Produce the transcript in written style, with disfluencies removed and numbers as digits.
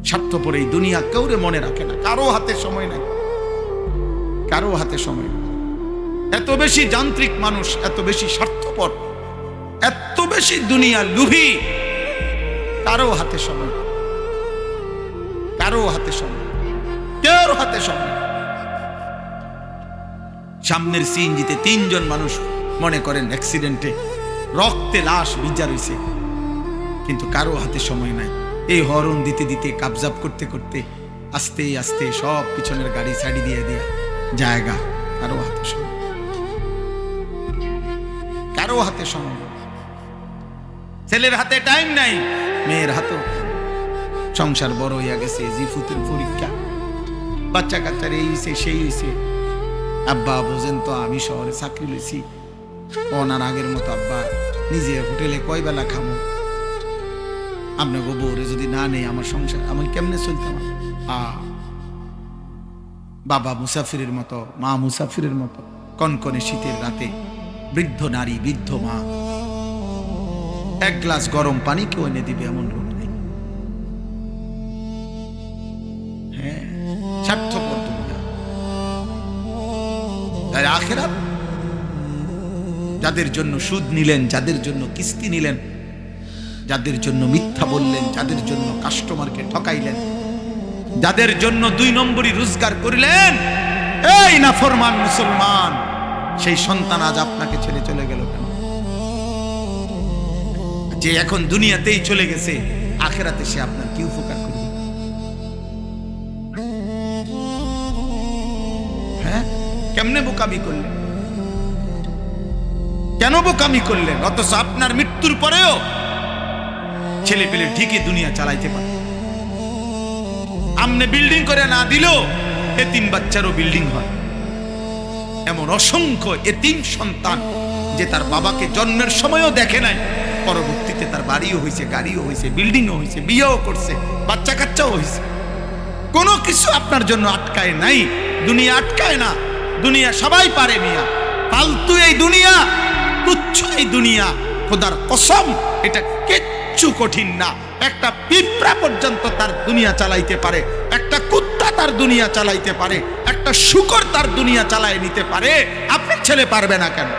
স্বার্থপর এই দুনিয়া কাউরে মনে রাখে না, কারো হাতে সময় নাই, কারো হাতে সময় নেই। এত বেশি যান্ত্রিক মানুষ, এত বেশি স্বার্থপর, এত বেশি দুনিয়া লোভী, কারো হাতে সময়, কারো হাতে সময়, কারো হাতে সময়। সামনের সিএনজিতে 3 জন মানুষ মনে করেন অ্যাক্সিডেন্টে রক্তে লাশ ভিজা রয়েছে, কিন্তু কারো হাতে সময় নাই। এই হরন দিতে দিতে কাবজাব করতে করতে আস্তে আস্তে সব পিছনের গাড়ি ছাড়ি দিয়ে দিয়া জায়গা, কারো হাতে সময়, কারো হাতে সময়। ছেলের হাতে টাইম নাই, মেয়ের হাতেও। সংসার বড় হইয়া গেছে, জিফুতের পরীক্ষা, বাচ্চা কাচ্চার এই হইছে সেই হইছে। আব্বা বোঝেন তো আমি শহরে চাকরি লইছি, ওনার আগের মতো আব্বা নিজে হোটেলে কয় বেলা খামো, আপনাকে বউরে যদি না নেই আমার সংসার আমি কেমনে চলতাম। বাবা মুসাফিরের মতো, মা মুসাফিরের মতো, কনকনে শীতের রাতে বৃদ্ধ নারী, বৃদ্ধ মা 1 গ্লাস গরম পানি কেউ এনে দিবে এমন লোক নেই। হ্যাঁ, স্বার্থপর দুনিয়া। তাই আখিরাত যাদের জন্য সুদ নিলেন, যাদের জন্য কিস্তি নিলেন, যাদের জন্য মিথ্যা বললেন, যাদের জন্য কাস্টমারকে ঠকাইলেন, যাদের জন্য 2 নম্বরই রোজগার করিলেন, এই নাফরমান মুসলমান, সেই সন্তান আজ আপনাকে ছেড়ে চলে গেল কেন? যে এখন দুনিয়াতেই চলে গেছে, আখিরাতে সে আপনার কি উপকার করবে? হ্যাঁ, কেমনে বোকামি করলেন? কেন বোকামি করলেন? অথচ আপনার মৃত্যুর পরেও ছেলে পেলে ঠিকই দুনিয়া চালাইতে পারে। আমনে বিল্ডিং করে না দিলেও এতিম বাচ্চারও বিল্ডিং হয়। এমন অসংখ্য এতিম সন্তান যে তার বাবাকে জন্মের সময়ও দেখে নাই, পরবর্তীতে তার বাড়িও হয়েছে, গাড়িও হয়েছে, বিল্ডিংও হয়েছে, বিয়েও করছে, বাচ্চা কাচ্চাও হয়েছে। কোনো কিছু আপনার জন্য আটকায় নাই, দুনিয়া আটকায় না। দুনিয়া সবাই পারে মিয়া, ফালতু এই দুনিয়া, তুচ্ছ এই দুনিয়া, খোদার কসম এটা কিচ্ছু কঠিন না। একটা পিঁপড়া পর্যন্ত তার দুনিয়া চালাইতে পারে, একটা কুত্তা তার দুনিয়া চালাইতে পারে, একটা শূকর তার দুনিয়া চালায় নিতে পারে। আপনার ছেলে পারবে না কেন?